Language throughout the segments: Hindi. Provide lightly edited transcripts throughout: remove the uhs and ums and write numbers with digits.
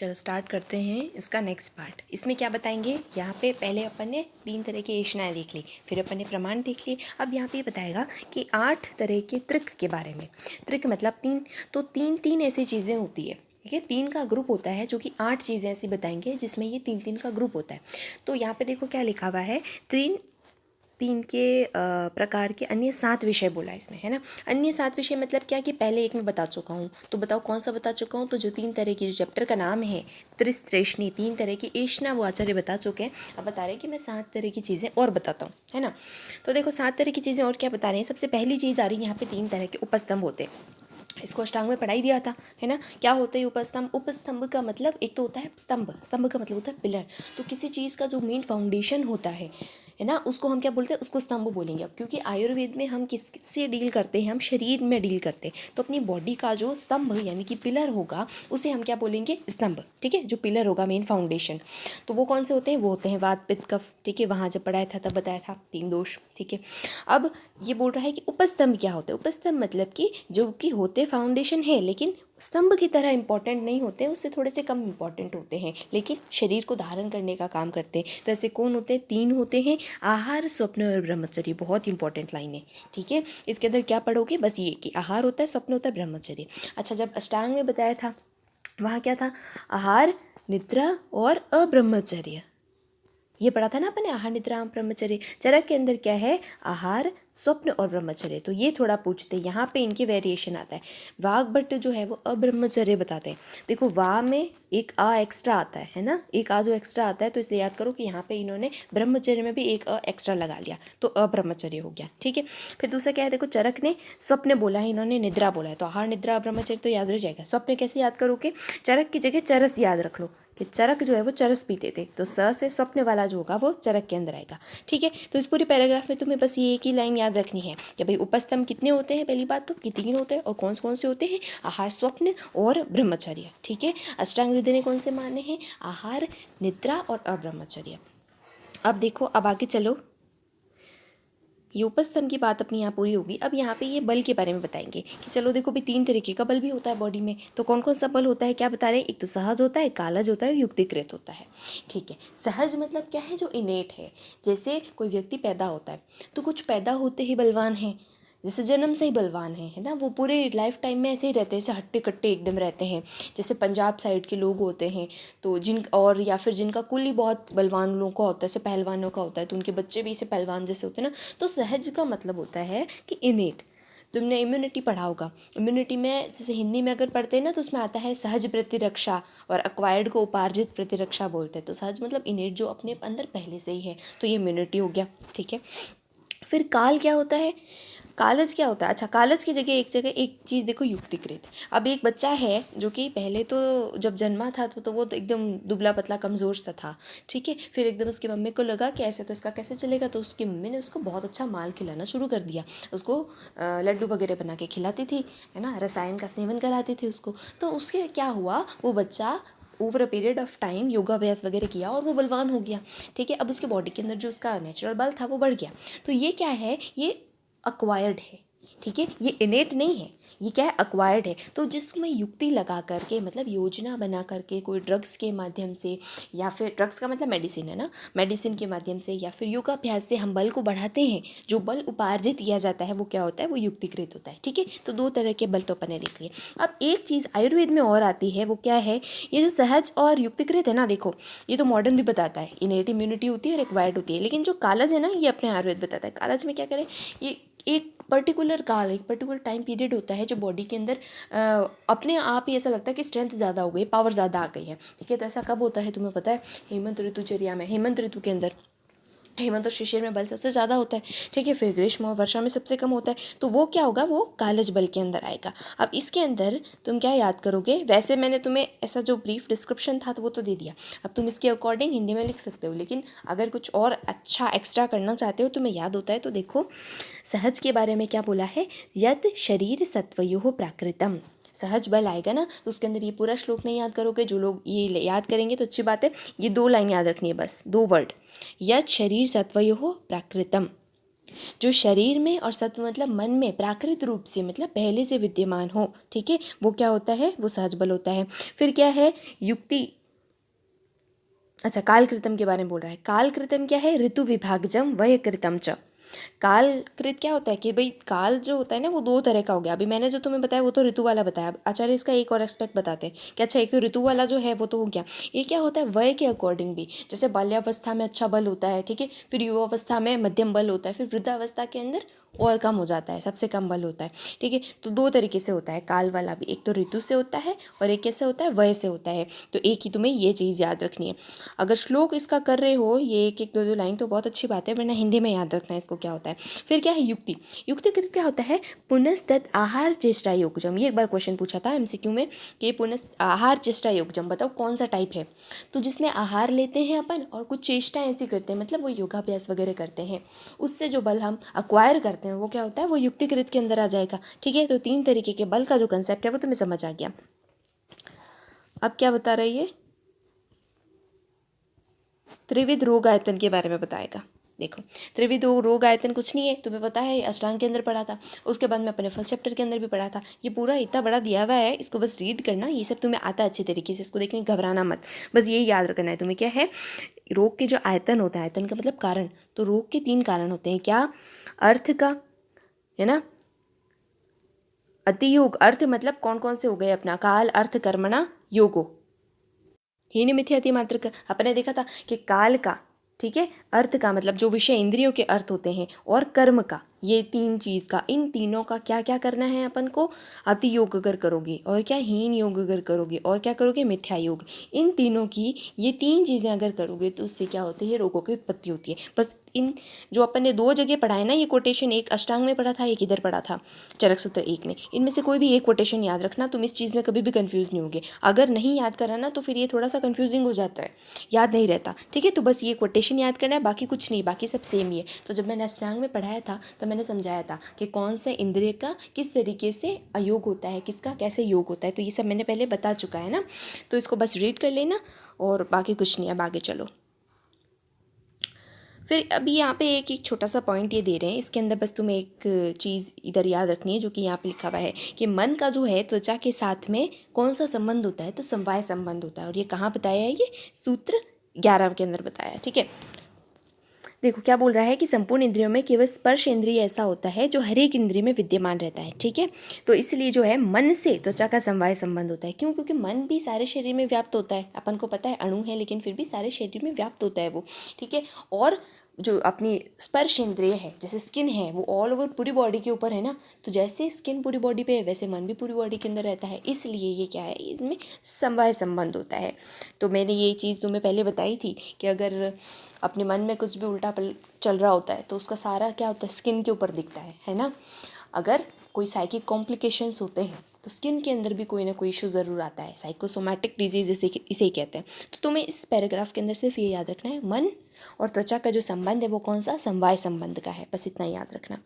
चलो स्टार्ट करते हैं इसका नेक्स्ट पार्ट। इसमें क्या बताएंगे, यहाँ पे पहले अपन ने 3 तरह की एषणाएँ देख ली, फिर अपन ने प्रमाण देख लिए। अब यहाँ पे ये बताएगा कि 8 तरह के त्रिक के बारे में। त्रिक मतलब 3, तो 3 ऐसी चीज़ें होती है, ठीक है। 3 का ग्रुप होता है जो कि 8 चीज़ें ऐसी बताएंगे जिसमें ये 3 का ग्रुप होता है। तो यहाँ पे देखो क्या लिखा हुआ है, 3 के प्रकार के अन्य 7 विषय बोला है इसमें, है ना। अन्य 7 विषय मतलब क्या कि पहले एक मैं बता चुका हूँ, तो बताओ कौन सा बता चुका हूँ। तो जो 3 तरह की, जो चैप्टर का नाम है त्रिस्त्रेष्णी, 3 तरह की एषणा वो आचार्य बता चुके हैं। अब बता रहे हैं कि मैं 7 तरह की चीज़ें और बताता हूँ, है ना। तो देखो 7 तरह की चीज़ें और क्या बता रहे हैं। सबसे पहली चीज़ आ रही है यहाँ पे 3 तरह के उपस्तंभ होते हैं। इसको अष्टांग में पढ़ाई दिया था, है ना। क्या होता है उपस्तंभ। उपस्तंभ का मतलब एक तो होता है स्तंभ, स्तंभ का मतलब होता है पिलर। तो किसी चीज़ का जो मेन फाउंडेशन होता है ना, उसको हम क्या बोलते हैं, उसको स्तंभ बोलेंगे। अब क्योंकि आयुर्वेद में हम किससे डील करते हैं, हम शरीर में डील करते हैं, तो अपनी बॉडी का जो स्तंभ यानी कि पिलर होगा उसे हम क्या बोलेंगे, स्तंभ, ठीक है। जो पिलर होगा, मेन फाउंडेशन, तो वो कौन से होते हैं, वो होते हैं वात पित्त कफ, ठीक है। वहाँ जब पढ़ाया था तब बताया था 3 दोष, ठीक है। अब ये बोल रहा है कि उपस्तंभ क्या होता है। उपस्तंभ मतलब कि जो कि होते फाउंडेशन है लेकिन स्तंभ की तरह इंपॉर्टेंट नहीं होते, उससे थोड़े से कम इंपॉर्टेंट होते हैं, लेकिन शरीर को धारण करने का काम करते हैं। तो ऐसे कौन होते हैं, 3 होते हैं, आहार, स्वप्न और ब्रह्मचर्य। बहुत इंपॉर्टेंट लाइन है, ठीक है। इसके अंदर क्या पढ़ोगे, बस ये कि आहार होता है, स्वप्न होता है, ब्रह्मचर्य। अच्छा, जब अष्टांग में बताया था वहाँ क्या था, आहार, निद्रा और अब्रह्मचर्य। ये पढ़ा था ना अपन ने, आहार, निद्रा, ब्रह्मचर्य। चरक के अंदर क्या है, आहार, स्वप्न और ब्रह्मचर्य। तो ये थोड़ा पूछते हैं, यहाँ पे इनके वेरिएशन आता है। वाग भट्ट जो है वो अब्रह्मचर्य बताते हैं। देखो वा में एक आ एक्स्ट्रा आता है ना, एक आ जो एक्स्ट्रा आता है, तो इसे याद करो कि यहाँ पे इन्होंने ब्रह्मचर्य में भी एक अ एक्स्ट्रा लगा लिया, तो अब्रह्मचर्य हो गया, ठीक है। फिर दूसरा क्या है, देखो चरक ने स्वप्न बोला है, इन्होंने निद्रा बोला है, तो आहार, निद्रा, ब्रह्मचर्य तो याद रह जाएगा। स्वप्न कैसे याद करोगे, चरक की जगह चरस याद रख लो कि चरक जो है वो चरस पीते थे, तो स से स्वप्न वाला जो होगा वो चरक के अंदर आएगा, ठीक है। तो इस पूरे पैराग्राफ में तुम्हें बस ये एक ही लाइन याद रखनी है कि भाई उपस्तंभ कितने होते हैं, पहली बात तो कि 3 होते हैं, और कौन से होते हैं, आहार, स्वप्न और ब्रह्मचर्य, ठीक है। अष्टांग हृदय ने कौन से माने हैं, आहार, निद्रा और अब्रह्मचर्य। अब देखो, अब आगे चलो, ये उपस्तंभ की बात अपनी यहाँ पूरी होगी। अब यहाँ पे ये बल के बारे में बताएंगे कि चलो देखो भी 3 तरीके का बल भी होता है बॉडी में, तो कौन कौन सा बल होता है, क्या बता रहे हैं। एक तो सहज होता है, कालज होता है, युक्तिकृत होता है, ठीक है। सहज मतलब क्या है, जो इनेट है। जैसे कोई व्यक्ति पैदा होता है, तो कुछ पैदा होते ही बलवान है, जैसे जन्म से ही बलवान है ना, वो पूरे लाइफ टाइम में ऐसे ही रहते हैं, ऐसे हट्टे कट्टे एकदम रहते हैं। जैसे पंजाब साइड के लोग होते हैं, तो और या फिर जिनका कुल ही बहुत बलवान लोगों का होता है, जैसे पहलवानों का होता है, तो उनके बच्चे भी ऐसे पहलवान जैसे होते हैं ना। तो सहज का मतलब होता है कि इनेट। तुमने इम्यूनिटी पढ़ा होगा, इम्यूनिटी में जैसे हिंदी में अगर पढ़ते हैं ना, तो उसमें आता है सहज प्रतिरक्षा, और अक्वायर्ड को उपार्जित प्रतिरक्षा बोलते हैं। तो सहज मतलब इनेट, जो अपने अंदर पहले से ही है, तो ये इम्यूनिटी हो गया, ठीक है। फिर काल क्या होता है, कालज क्या होता है। अच्छा, कालज की जगह एक चीज़ देखो, युक्तिकृत। अब एक बच्चा है जो कि पहले तो जब जन्मा था तो वो तो एकदम दुबला पतला कमज़ोर सा था, ठीक है। फिर एकदम उसकी मम्मी को लगा कि ऐसे तो इसका कैसे चलेगा, तो उसकी मम्मी ने उसको बहुत अच्छा माल खिलाना शुरू कर दिया। उसको लड्डू वगैरह बना के खिलाती थी, है ना, रसायन का सेवन कराती थी उसको। तो उसके क्या हुआ, वो बच्चा over a period of time योगाभ्यास वगैरह किया और वो बलवान हो गया, ठीक है। अब उसके बॉडी के अंदर जो उसका नेचुरल बल था वो बढ़ गया। तो ये क्या है, ये अक्वायर्ड है, ठीक है। ये इनेट नहीं है, ये क्या है, अक्वायर्ड है। तो जिसमें युक्ति लगा करके, मतलब योजना बना करके, कोई ड्रग्स के माध्यम से, या फिर ड्रग्स का मतलब मेडिसिन है ना, मेडिसिन के माध्यम से या फिर योगाभ्यास से हम बल को बढ़ाते हैं। जो बल उपार्जित किया जाता है वो क्या होता है, वो युक्तिकृत होता है, ठीक है। तो 2 तरह के बल तो अपन ने देख लिए। अब एक चीज़ आयुर्वेद में और आती है, वो क्या है, ये जो सहज और युक्तिकृत है ना, देखो ये तो मॉडर्न भी बताता है, इनेट इम्यूनिटी होती है और एक्वायर्ड होती है, लेकिन जो कालज है ना, ये अपने आयुर्वेद बताता है। कालज में क्या करें, ये एक पर्टिकुलर काल, एक पर्टिकुलर टाइम पीरियड होता है, जो बॉडी के अंदर अपने आप ही ऐसा लगता है कि स्ट्रेंथ ज़्यादा हो गई, पावर ज़्यादा आ गई है, ठीक है। तो ऐसा कब होता है तुम्हें पता है, हेमंत ऋतुचर्या में, हेमंत ऋतु के अंदर हेमंत और शिशिर में बल सबसे ज़्यादा होता है, ठीक है। फिर ग्रीष्म और वर्षा में सबसे कम होता है, तो वो क्या होगा, वो कालज बल के अंदर आएगा। अब इसके अंदर तुम क्या याद करोगे, वैसे मैंने तुम्हें ऐसा जो ब्रीफ डिस्क्रिप्शन था तो वो तो दे दिया, अब तुम इसके अकॉर्डिंग हिंदी में लिख सकते हो, लेकिन अगर कुछ और अच्छा एक्स्ट्रा करना चाहते हो, तुम्हें याद होता है तो देखो, सहज के बारे में क्या बोला है, यत शरीर सत्वयोः प्राकृतम। सहज बल आएगा ना, तो उसके अंदर ये पूरा श्लोक नहीं याद करोगे, जो लोग ये याद करेंगे तो अच्छी बात है। ये 2 लाइन याद रखनी है, बस 2 वर्ड, यत शरीर सत्वयोः प्राकृतम, जो शरीर में और सत्व मतलब मन में प्राकृत रूप से मतलब पहले से विद्यमान हो, ठीक है, वो क्या होता है, वो सहज बल होता है। फिर क्या है, युक्ति, अच्छा काल कृतम के बारे में बोल रहा है। काल कृतम क्या है, ऋतु विभागजम वय कृतम च। काल कृत क्या होता है कि भाई काल जो होता है ना वो दो तरह का हो गया। अभी मैंने जो तुम्हें बताया वो तो ऋतु वाला बताया। अब आचार्य इसका एक और एस्पेक्ट बताते हैं कि अच्छा एक तो ऋतु वाला जो है वो तो हो गया, ये क्या होता है वय के अकॉर्डिंग भी। जैसे बाल्यावस्था में अच्छा बल होता है, ठीक है, फिर युवावस्था में मध्यम बल होता है, फिर वृद्धावस्था के अंदर और कम हो जाता है, सबसे कम बल होता है, ठीक है। तो दो तरीके से होता है काल वाला भी, एक तो ऋतु से होता है और एक कैसे होता है, वय से होता है। तो एक ही तुम्हें ये चीज़ याद रखनी है। अगर श्लोक इसका कर रहे हो ये एक एक दो दो लाइन तो बहुत अच्छी बात है, वरना हिंदी में याद रखना है इसको क्या होता है। फिर क्या है युक्ति, युक्ति कृत क्या होता है, पुनस्तत् आहार चेष्टा योगजम। ये एक बार क्वेश्चन पूछा था एमसीक्यू में कि पुनस्त आहार चेष्टा योगजम बताओ कौन सा टाइप है। तो जिसमें आहार लेते हैं अपन और कुछ चेष्टा ऐसी करते हैं, मतलब वो योगाभ्यास वगैरह करते हैं, उससे जो बल हम अक्वायर करते हैं वो क्या होता है, वो युक्ति कृत के अंदर आ जाएगा, ठीक है। तो तीन तरीके के बल का जो कंसेप्ट है वो तुम्हें समझ आ गया। अब क्या बता रही है, त्रिविध रोग आयतन के बारे में बताएगा। देखो त्रिविध रोग आयतन कुछ नहीं है, तुम्हें पता है अष्टांग के अंदर पढ़ा था, उसके बाद में अपने फर्स्ट चैप्टर के अंदर भी पढ़ा था। ये पूरा इतना बड़ा दिया हुआ है, इसको बस रीड करना, ये सब तुम्हें आता है अच्छे तरीके से, इसको देखने घबराना मत, बस ये याद रखना है तुम्हें क्या है, रोग के जो आयतन होता है, आयतन का मतलब कारण, तो रोग के तीन कारण होते हैं, क्या, अर्थ का, है ना, अतियोग, अर्थ मतलब कौन कौन से हो गए अपना, काल अर्थ कर्मणा योगो, हीन मिथ्या अति मात्र का अपने देखा था कि काल का, ठीक है, अर्थ का मतलब जो विषय इंद्रियों के अर्थ होते हैं, और कर्म का, ये तीन चीज़ का, इन तीनों का क्या क्या करना है अपन को, अति योग अगर करोगे, और क्या हीन योग अगर करोगे, और क्या करोगे, मिथ्या योग, इन तीनों की ये तीन चीज़ें अगर करोगे तो उससे क्या होती है, रोगों की उत्पत्ति होती है। बस इन जो अपन ने दो जगह पढ़ा है ना ये कोटेशन, एक अष्टांग में पढ़ा था, एक इधर पढ़ा था चरक सूत्र एक में, इनमें से कोई भी एक कोटेशन याद रखना, तुम इस चीज़ में कभी भी कंफ्यूज नहीं होगे। अगर नहीं याद करा ना तो फिर ये थोड़ा सा कंफ्यूजिंग हो जाता है, याद नहीं रहता, ठीक है। तो बस ये कोटेशन याद करना है, बाकी कुछ नहीं, बाकी सब सेम ही है। तो जब मैंने अष्टांग में पढ़ाया था तो मैंने समझाया था कि कौन से इंद्रिय का किस तरीके से अयोग होता है, किसका कैसे योग होता है, तो ये सब मैंने पहले बता चुका है ना। तो इसको बस रीड कर लेना और बाकी कुछ नहीं। अब आगे चलो। फिर अभी यहाँ पे एक एक छोटा सा पॉइंट ये दे रहे हैं, इसके अंदर बस तुम्हें एक चीज़ इधर याद रखनी है जो कि यहाँ पे लिखा हुआ है कि मन का जो है त्वचा के साथ में कौन सा संबंध होता है, तो समवाय संबंध होता है। और ये कहाँ बताया है, ये सूत्र 11 के अंदर बताया है, ठीक है। देखो क्या बोल रहा है कि संपूर्ण इंद्रियों में केवल स्पर्श इंद्रिय ऐसा होता है जो हर एक इंद्रिय में विद्यमान रहता है, ठीक है। तो इसलिए जो है मन से त्वचा का समवाय संबंध होता है। क्यों, क्योंकि मन भी सारे शरीर में व्याप्त होता है, अपन को पता है अणु है लेकिन फिर भी सारे शरीर में व्याप्त होता है वो, ठीक है। और जो अपनी स्पर्श इंद्रिय है, जैसे स्किन है वो ऑल ओवर पूरी बॉडी के ऊपर है ना, तो जैसे स्किन पूरी बॉडी पे है वैसे मन भी पूरी बॉडी के अंदर रहता है, इसलिए ये क्या है, इनमें समवाय संबंध होता है। तो मैंने ये चीज़ तुम्हें पहले बताई थी कि अगर अपने मन में कुछ भी उल्टा पल चल रहा होता है तो उसका सारा क्या होता है, स्किन के ऊपर दिखता है ना। अगर कोई साइकिक कॉम्प्लिकेशंस होते हैं तो स्किन के अंदर भी कोई ना कोई इशू ज़रूर आता है, साइकोसोमैटिक डिजीज इसे ही कहते हैं। तो तुम्हें इस पैराग्राफ के अंदर सिर्फ ये याद रखना है, मन और त्वचा का जो संबंध है वो कौन सा, समवाय संबंध का है, बस इतना याद रखना।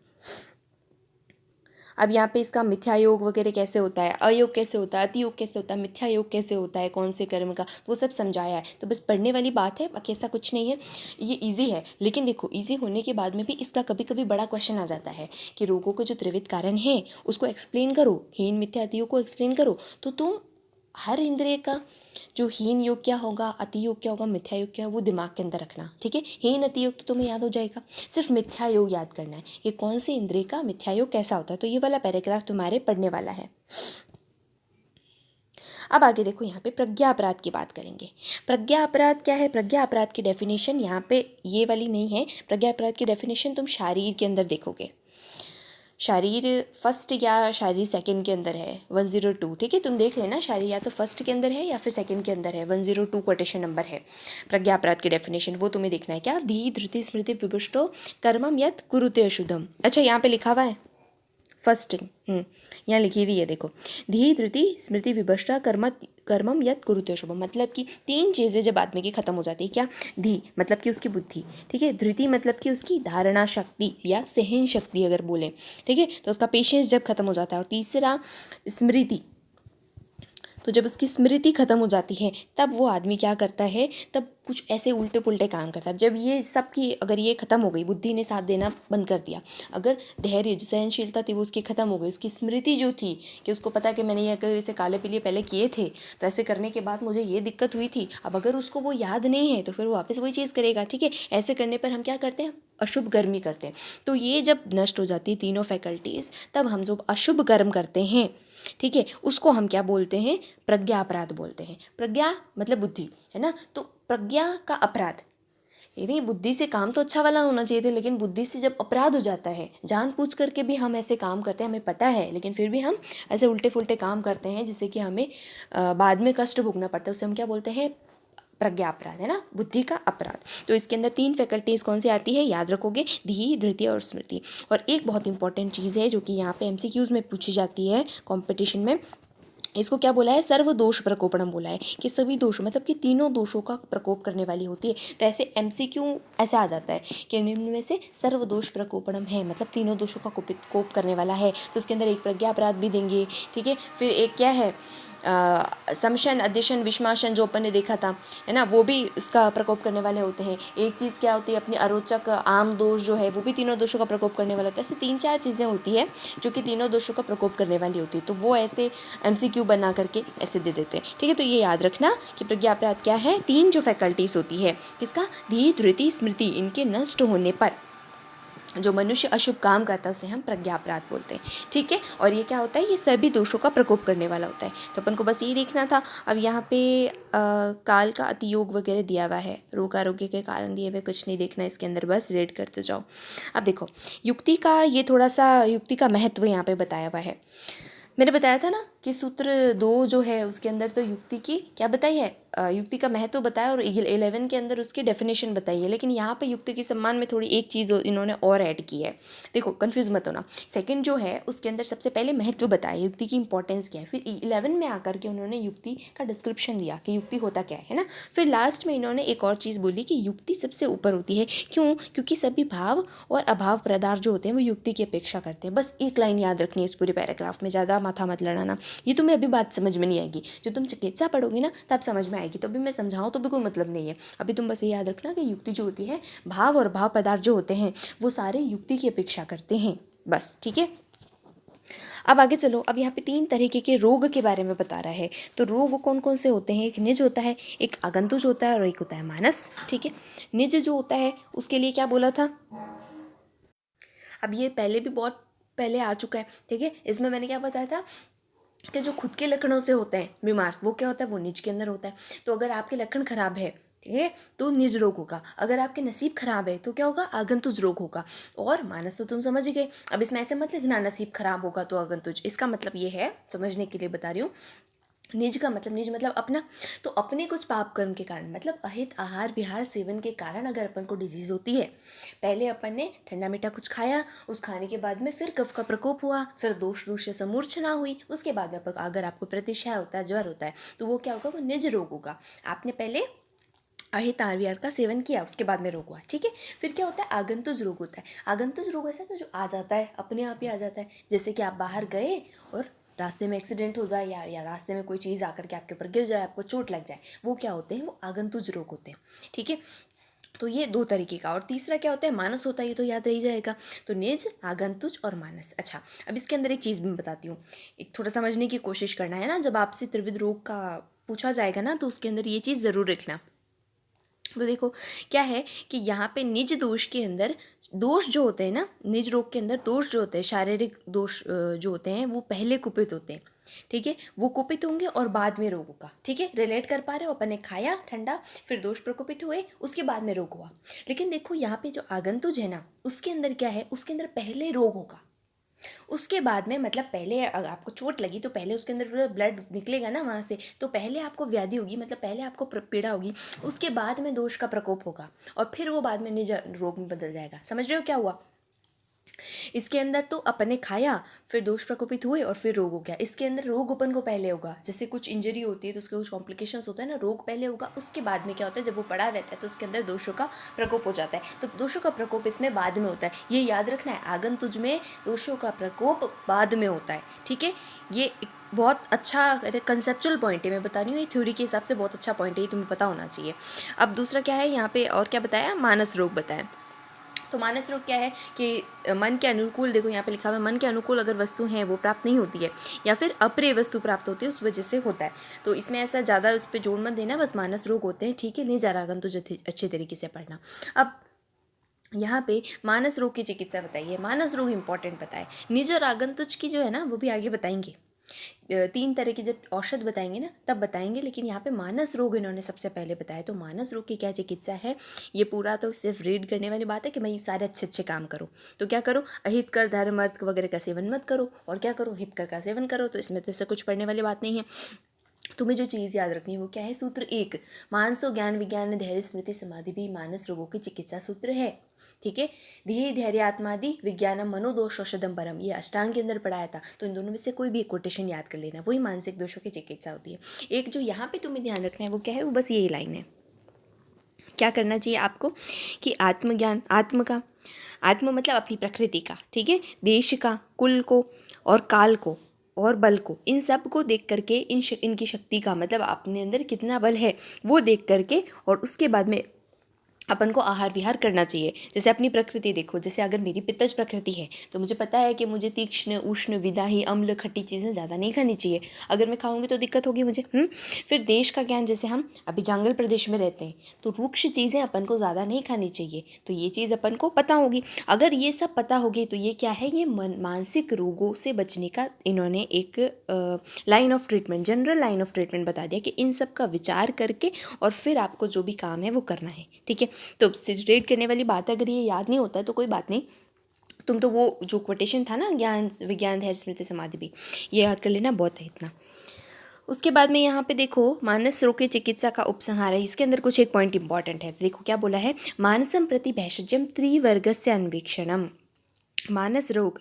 अब यहाँ पे इसका मिथ्या योग वगैरह कैसे होता है, अयोग कैसे होता है, अति योग कैसे होता है, मिथ्या योग कैसे होता है, कौन से कर्म का, वो सब समझाया है। तो बस पढ़ने वाली बात है, बाकी ऐसा कुछ नहीं है, ये इजी है। लेकिन देखो इजी होने के बाद में भी इसका कभी कभी बड़ा क्वेश्चन आ जाता है कि रोगों के जो त्रिविध कारण है उसको एक्सप्लेन करो, हीन मिथ्या अति योग को एक्सप्लेन करो। तो तुम हर इंद्रिय का जो हीन योग क्या होगा, अति योग क्या होगा, मिथ्या योग क्या है, वो दिमाग के अंदर रखना, ठीक है। हीन अति योग तो तुम्हें याद हो जाएगा, सिर्फ मिथ्या योग याद करना है कि कौन सी इंद्रिय का मिथ्या योग कैसा होता है। तो ये वाला पैराग्राफ तुम्हारे पढ़ने वाला है। अब आगे देखो, यहाँ पे प्रज्ञा अपराध की बात करेंगे। प्रज्ञा अपराध क्या है, प्रज्ञा अपराध की डेफिनेशन यहाँ पे ये वाली नहीं है। प्रज्ञा अपराध की डेफिनेशन तुम शारीर के अंदर देखोगे, शारीर फर्स्ट या शारीर सेकंड के अंदर है 102, ठीक है। तुम देख लेना शारीर या तो फर्स्ट के अंदर है या फिर सेकंड के अंदर है, 102 कोटेशन नंबर है प्रज्ञा अपराध की डेफिनेशन, वो तुम्हें देखना है। क्या, धी धृति स्मृति विभुष्टो कर्मम यत् कुरुते अशुद्धम। अच्छा यहाँ पे लिखा हुआ है फर्स्ट, यहाँ लिखी हुई है देखो, धी धृति स्मृति विभष्टा कर्मम यत् कुरुते शुभम, मतलब कि तीन चीज़ें जब आदमी की खत्म हो जाती है। क्या, धी मतलब कि उसकी बुद्धि, ठीक है, धृति मतलब कि उसकी धारणा शक्ति या सहन शक्ति अगर बोले, ठीक है, तो उसका पेशेंस जब खत्म हो जाता है। और तीसरा स्मृति, तो जब उसकी स्मृति खत्म हो जाती है तब वो आदमी क्या करता है, तब कुछ ऐसे उल्टे पुल्टे काम करता है। जब ये सब की अगर ये खत्म हो गई, बुद्धि ने साथ देना बंद कर दिया, अगर धैर्य जो सहनशीलता थी वो उसकी खत्म हो गई, उसकी स्मृति जो थी कि उसको पता कि मैंने ये अगर इसे काले पीले पहले किए थे तो ऐसे करने के बाद मुझे ये दिक्कत हुई थी, अब अगर उसको वो याद नहीं है तो फिर वो वापस वही चीज़ करेगा। ठीक है, ऐसे करने पर हम क्या करते हैं, अशुभ कर्म ही करते हैं। तो ये जब नष्ट हो जाती है तीनों फैकल्टीज, तब हम जो अशुभ कर्म करते हैं, ठीक है, उसको हम क्या बोलते हैं, प्रज्ञा अपराध बोलते हैं। प्रज्ञा मतलब बुद्धि, है ना, तो प्रज्ञा का अपराध, यानी बुद्धि से काम तो अच्छा वाला होना चाहिए था, लेकिन बुद्धि से जब अपराध हो जाता है, जानबूझ करके भी हम ऐसे काम करते हैं, हमें पता है लेकिन फिर भी हम ऐसे उल्टे फुल्टे काम करते हैं जिससे कि हमें बाद में कष्ट भोगना पड़ता है, उसे हम क्या बोलते हैं, प्रज्ञा अपराध, है ना, बुद्धि का अपराध। तो इसके अंदर तीन फैकल्टीज कौन सी आती है, याद रखोगे, धी, धृति और स्मृति। और एक बहुत इंपॉर्टेंट चीज़ है जो कि यहाँ पे एमसीक्यूज में पूछी जाती है कंपटीशन में, इसको क्या बोला है, सर्व दोष प्रकोपणम बोला है, कि सभी दोषों मतलब कि तीनों दोषों का प्रकोप करने वाली होती है। तो ऐसे एमसीक्यू ऐसा आ जाता है कि निम्न में से सर्व दोष प्रकोपणम है, मतलब तीनों दोषों का कोप करने वाला है, तो उसके अंदर एक प्रज्ञा अपराध भी देंगे। ठीक है, फिर एक क्या है, समशन, अध्यशन, विषमाशन जो अपन ने देखा था, है ना, वो भी इसका प्रकोप करने वाले होते हैं। एक चीज़ क्या होती है, अपनी अरोचक आम दोष जो है वो भी तीनों दोषों का प्रकोप करने वाला होता है। ऐसे तीन चार चीज़ें होती है जो कि तीनों दोषों का प्रकोप करने वाली होती है, तो वो ऐसे एमसीक्यू बना करके ऐसे दे देते हैं। ठीक है, तो ये याद रखना कि प्रज्ञा अपराध क्या है, तीन जो फैकल्टीज होती है, किसका, धी, धृति, स्मृति, इनके नष्ट होने पर जो मनुष्य अशुभ काम करता है उसे हम प्रज्ञा अपराध बोलते हैं। ठीक है, और ये क्या होता है, ये सभी दोषों का प्रकोप करने वाला होता है। तो अपन को बस यही देखना था। अब यहाँ पे काल का अतियोग वगैरह दिया हुआ है, रोग आरोग्य के कारण दिए हुए, कुछ नहीं देखना इसके अंदर, बस रेड करते जाओ। अब देखो युक्ति का, ये थोड़ा सा युक्ति का महत्व यहाँ पे बताया हुआ है। मैंने बताया था ना कि सूत्र 2 जो है उसके अंदर तो युक्ति की क्या बताई है, युक्ति का महत्व बताया, और 11 के अंदर उसकी डेफिनेशन बताई है। लेकिन यहाँ पे युक्ति के सम्मान में थोड़ी एक चीज़ इन्होंने और ऐड की है, देखो कंफ्यूज मत होना। सेकंड जो है उसके अंदर सबसे पहले महत्व बताया, युक्ति की इंपॉर्टेंस क्या है, फिर 11 में आकर के उन्होंने युक्ति का डिस्क्रिप्शन दिया कि युक्ति होता क्या है ना। फिर लास्ट में इन्होंने एक और चीज़ बोली कि युक्ति सबसे ऊपर होती है। क्यों, क्योंकि सभी भाव और अभाव पदार्थ जो होते हैं वो युक्ति की अपेक्षा करते हैं। बस एक लाइन याद रखनी है इस पूरे पैराग्राफ में, ज़्यादा माथा मत लड़ाना, ये तुम्हें अभी बात समझ में नहीं आएगी, जो तुम चिकित्सा पढ़ोगी ना तब समझ में आएगी, तो अभी मैं समझाऊँ तो भी कोई मतलब नहीं है। अभी तुम बस ये याद रखना कि युक्ति जो होती है, भाव और भाव पदार्थ जो होते हैं वो सारे युक्ति की अपेक्षा करते हैं, बस। ठीक है, अब आगे चलो। अब यहाँ पे तीन तरीके के रोग के बारे में बता रहा है। तो रोग कौन कौन से होते हैं, एक निज होता है, एक आगंतुज होता है और एक होता है मानस। ठीक है, निज जो होता है उसके लिए क्या बोला था, अब ये पहले भी बहुत पहले आ चुका है। ठीक है, इसमें मैंने क्या बताया था कि जो खुद के लक्षणों से होते हैं बीमार, वो क्या होता है, वो निज के अंदर होता है। तो अगर आपके लक्षण खराब है, ठीक है, तो निज रोग होगा। अगर आपके नसीब खराब है तो क्या होगा, आगंतुज रोग होगा। और मानस तो तुम समझ ही गए। अब इसमें ऐसे मत लिखना नसीब खराब होगा तो आगंतुज, इसका मतलब ये है, समझने के लिए बता रही हूँ, निज का मतलब, निज मतलब अपना। तो अपने कुछ पाप कर्म के कारण, मतलब अहित आहार विहार सेवन के कारण अगर अपन को डिजीज़ होती है, पहले अपन ने ठंडा मीठा कुछ खाया, उस खाने के बाद में फिर कफ का प्रकोप हुआ, फिर दोष से समूर्छना हुई, उसके बाद में अगर आपको प्रतिशय होता है, ज्वर होता है, तो वो क्या होगा, वो निज रोग होगा। आपने पहले अहित आहार विहार का सेवन किया, उसके बाद में रोग हुआ। ठीक है, फिर क्या होता है, आगंतुज रोग होता है। आगंतुज रोग ऐसा तो जो आ जाता है, अपने आप ही आ जाता है, जैसे कि आप बाहर गए और रास्ते में एक्सीडेंट हो जाए, या रास्ते में कोई चीज़ आकर के आपके ऊपर गिर जाए, आपको चोट लग जाए, वो क्या होते हैं, वो आगंतुज रोग होते हैं। ठीक है, तो ये दो तरीके का। और तीसरा क्या होता है, मानस होता है, ये तो याद रह जाएगा। तो निज, आगंतुज और मानस। अच्छा, अब इसके अंदर एक चीज़ भी मैं बताती हूँ, एक थोड़ा समझने की कोशिश करना है ना, जब आपसे त्रिविध रोग का पूछा जाएगा ना तो उसके अंदर ये चीज़ ज़रूर लिखना। तो देखो क्या है कि यहाँ पे निज दोष के अंदर दोष जो होते हैं ना, निज रोग के अंदर दोष जो होते हैं, शारीरिक दोष जो होते हैं वो पहले कुपित होते हैं। ठीक है, वो कुपित होंगे और बाद में रोग होगा। ठीक है, रिलेट कर पा रहे हो, अपन ने खाया ठंडा, फिर दोष प्रकोपित हुए, उसके बाद में रोग हुआ। लेकिन देखो यहाँ पे जो आगंतुज है ना, उसके अंदर क्या है, उसके अंदर पहले रोग होगा, उसके बाद में, मतलब पहले अगर आपको चोट लगी तो पहले उसके अंदर ब्लड निकलेगा ना वहाँ से, तो पहले आपको व्याधि होगी, मतलब पहले आपको पीड़ा होगी, उसके बाद में दोष का प्रकोप होगा, और फिर वो बाद में निज रोग में बदल जाएगा। समझ रहे हो क्या हुआ, इसके अंदर तो अपन ने खाया, फिर दोष प्रकोपित हुए और फिर रोग हो गया। इसके अंदर रोग अपन को पहले होगा, जैसे कुछ इंजरी होती है तो उसके कुछ कॉम्प्लिकेशंस होता है ना, रोग पहले होगा, उसके बाद में क्या होता है, जब वो पड़ा रहता है तो उसके अंदर दोषों का प्रकोप हो जाता है। तो दोषों का प्रकोप इसमें बाद में होता है, ये याद रखना है, आगंतुज में दोषों का प्रकोप बाद में होता है। ठीक है, ये बहुत अच्छा कहते कंसेप्चुअल पॉइंट है, मैं बता रही हूँ, ये थ्योरी के हिसाब से बहुत अच्छा पॉइंट है, ये तुम्हें पता होना चाहिए। अब दूसरा क्या है यहाँ पे, और क्या बताया, मानस रोग बताया। तो मानस रोग क्या है कि मन के अनुकूल, देखो यहाँ पे लिखा हुआ है, मन के अनुकूल अगर वस्तु है वो प्राप्त नहीं होती है, या फिर अप्रिय वस्तु प्राप्त होती है, उस वजह से होता है। तो इसमें ऐसा ज़्यादा उस पर जोर मत देना, बस मानस रोग होते हैं, ठीक है, नहीं जा रहा तो अच्छे तरीके से पढ़ना। अब यहाँ पे मानस रोग की चिकित्सा बताइए, मानस रोग इंपॉर्टेंट बताए, निज और आगंतुक की जो है ना वो भी आगे बताएंगे। 3 तरह की जब औषध बताएंगे ना तब बताएंगे, लेकिन यहाँ पे मानस रोग इन्होंने सबसे पहले बताया। तो मानस रोग की क्या चिकित्सा है, ये पूरा तो सिर्फ रीड करने वाली बात है कि भाई सारे अच्छे अच्छे काम करो। तो क्या करो, अहित कर धर्म अर्थ वगैरह का सेवन मत करो, और क्या करो, हित कर का सेवन करो। तो इसमें तो ऐसा कुछ पढ़ने वाली बात नहीं है। तुम्हें जो चीज़ याद रखनी है वो क्या है, सूत्र 1, मानसो ज्ञान विज्ञान धैर्य स्मृति समाधि भी मानस रोगों की चिकित्सा सूत्र है, ठीक है। धीरे धैर्य आत्मादि विज्ञानम मनोदोष औषधम परम, ये अष्टांग के अंदर पढ़ाया था। तो इन दोनों में से कोई भी एक कोटेशन याद कर लेना, वही मानसिक दोषों की चिकित्सा होती है। एक जो यहाँ पे तुम्हें ध्यान रखना है वो क्या है, वो बस यही लाइन है। क्या करना चाहिए आपको कि आत्मज्ञान, आत्म मतलब अपनी प्रकृति का, ठीक है, देश का, कुल को और काल को और बल को, इन सब को देख करके इनकी शक्ति का मतलब अपने अंदर कितना बल है वो देख करके, और उसके बाद में अपन को आहार विहार करना चाहिए। जैसे अपनी प्रकृति देखो, जैसे अगर मेरी पित्तज प्रकृति है तो मुझे पता है कि मुझे तीक्ष्ण उष्ण विदाही अम्ल खट्टी चीज़ें ज़्यादा नहीं खानी चाहिए, अगर मैं खाऊंगी तो दिक्कत होगी मुझे। फिर देश का ज्ञान, जैसे हम अभी जंगल प्रदेश में रहते हैं तो रुक्ष चीज़ें अपन को ज़्यादा नहीं खानी चाहिए, तो ये चीज़ अपन को पता होगी। अगर ये सब पता होगी तो ये क्या है, ये मानसिक रोगों से बचने का इन्होंने एक line of treatment, general line of treatment बता दिया कि इन सब का विचार करके और फिर आपको जो भी काम है वो करना है, ठीक है। तो रीड करने वाली बात है, अगर ये याद नहीं होता तो कोई बात नहीं, तुम तो वो जो कोटेशन था ना, ज्ञान विज्ञान धैर्य स्मृति समाधि भी, ये याद कर लेना, बहुत है इतना। उसके बाद में यहाँ पे देखो मानस रोग की चिकित्सा का उपसंहार है, इसके अंदर कुछ एक पॉइंट इंपॉर्टेंट है। देखो क्या बोला है, मानसम प्रति भैषजम त्रिवर्गस्य अन्वीक्षणम, मानस रोग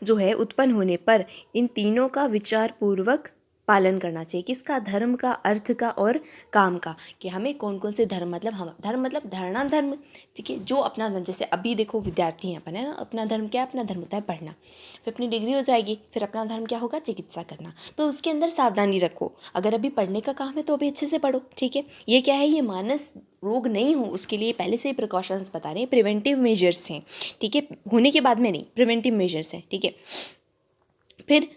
जो है उत्पन्न होने पर इन तीनों का विचार पूर्वक पालन करना चाहिए। किसका, धर्म का, अर्थ का और काम का, कि हमें कौन कौन से धर्म, मतलब हम धर्म मतलब धारणा धर्म, ठीक है, जो अपना धर्म, जैसे अभी देखो विद्यार्थी हैं अपन, है ना, अपना धर्म क्या है, अपना धर्म होता है पढ़ना, फिर अपनी डिग्री हो जाएगी, फिर अपना धर्म क्या होगा, चिकित्सा करना। तो उसके अंदर सावधानी रखो, अगर अभी पढ़ने का काम है तो अभी अच्छे से पढ़ो, ठीक है। ये क्या है, ये मानस रोग नहीं हो उसके लिए पहले से ही प्रिकॉशंस बता रहे हैं, प्रिवेंटिव मेजर्स हैं, ठीक है, होने के बाद में नहीं, प्रिवेंटिव मेजर्स हैं, ठीक है। फिर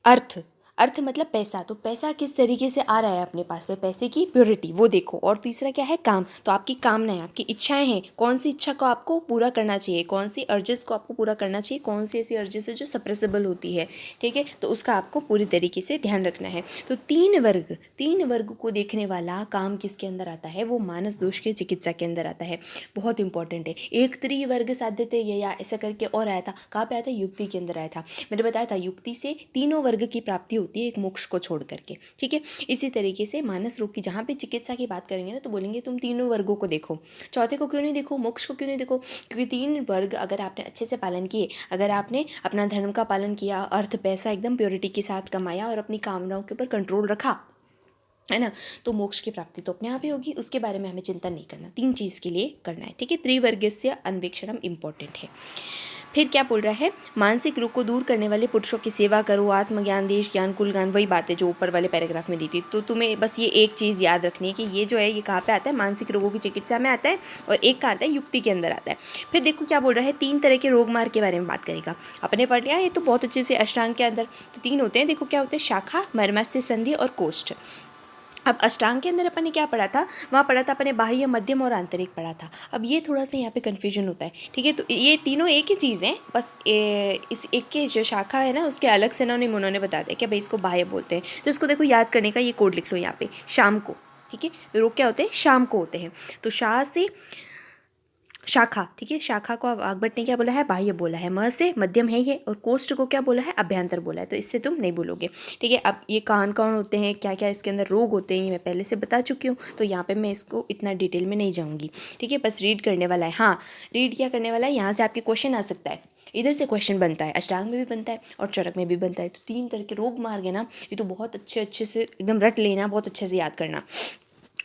अर्थ, अर्थ मतलब पैसा, तो पैसा किस तरीके से आ रहा है अपने पास में, पैसे की प्योरिटी वो देखो। और तीसरा क्या है, काम, तो आपकी कामनाएं, आपकी इच्छाएं हैं, कौन सी इच्छा को आपको पूरा करना चाहिए, कौन सी अर्जेस को आपको पूरा करना चाहिए, कौन सी ऐसी अर्जेस है जो सप्रेसेबल होती है, ठीक है, तो उसका आपको पूरी तरीके से ध्यान रखना है। तो तीन वर्ग को देखने वाला काम किसके अंदर आता है, वो मानस दोष के चिकित्सा के अंदर आता है, बहुत इंपॉर्टेंट है। एक त्रिवर्ग साध्यते या ऐसा करके और आया था, कहाँ पे आया था, युक्ति के अंदर आया था, मैंने बताया था युक्ति से तीनों वर्ग की प्राप्ति होती है, एक मोक्ष को छोड़ करके, ठीक है। इसी तरीके से मानस रोग की जहाँ पे चिकित्सा की बात करेंगे ना तो बोलेंगे तुम तीनों वर्गों को देखो, चौथे को क्यों नहीं देखो, मोक्ष को क्यों नहीं देखो, क्योंकि 3 वर्ग अगर आपने अच्छे से पालन किए, अगर आपने अपना धर्म का पालन किया, अर्थ पैसा एकदम प्योरिटी के साथ कमाया और अपनी कामनाओं के ऊपर कंट्रोल रखा, है ना, तो मोक्ष की प्राप्ति तो अपने आप ही होगी, उसके बारे में हमें चिंता नहीं करना, 3 चीज़ के लिए करना है, ठीक है। त्रिवर्गस्य अन्वेक्षणम इंपॉर्टेंट है। फिर क्या बोल रहा है, मानसिक रोग को दूर करने वाले पुरुषों की सेवा करो, आत्मज्ञान, देश ज्ञान, कुल ज्ञान, वही बातें जो ऊपर वाले पैराग्राफ में दी थी। तो तुम्हें बस ये एक चीज़ याद रखनी है कि ये जो है ये कहाँ पे आता है, मानसिक रोगों की चिकित्सा में आता है, और एक कहाँ आता है, युक्ति के अंदर आता है। फिर देखो क्या बोल रहा है, 3 तरह के रोग मार्ग के बारे में बात करेगा, अपने पढ़ लिया ये तो बहुत अच्छे से, अष्टांग के अंदर तो 3 होते हैं, देखो क्या होते हैं, शाखा, मर्मस्थ्य, संधि और कोष्ठ। अब अष्टांग के अंदर अपन ने क्या पढ़ा था, वहाँ पढ़ा था अपने बाह्य, मध्यम और आंतरिक पढ़ा था। अब ये थोड़ा सा यहाँ पे कन्फ्यूजन होता है, ठीक है, तो ये तीनों एक ही चीज़ हैं, बस इस एक के जो शाखा है ना उसके अलग से ना उन्होंने बता दिया कि भाई इसको बाह्य बोलते हैं। तो इसको देखो याद करने का ये कोड लिख लो यहाँ पे, शाम को, ठीक है, रोग क्या होते हैं, शाम को होते हैं। तो शाह से शाखा, ठीक है, शाखा को आगभट्ट ने क्या बोला है, बाह्य बोला है, म से मध्यम है ये, और कोष्ठ को क्या बोला है, अभ्यंतर बोला है, तो इससे तुम नहीं बोलोगे, ठीक है। अब ये कौन कौन होते हैं, क्या क्या इसके अंदर रोग होते हैं, ये मैं पहले से बता चुकी हूँ, तो यहाँ पे मैं इसको इतना डिटेल में नहीं जाऊँगी, ठीक है, बस रीड करने वाला है। हाँ, रीड क्या करने वाला है, यहाँ से आपके क्वेश्चन आ सकता है, इधर से क्वेश्चन बनता है, अष्टांग में भी बनता है और चरक में भी बनता है। तो 3 तरह के रोग मार्ग है ना, ये तो बहुत अच्छे से एकदम रट लेना, बहुत अच्छे से याद करना।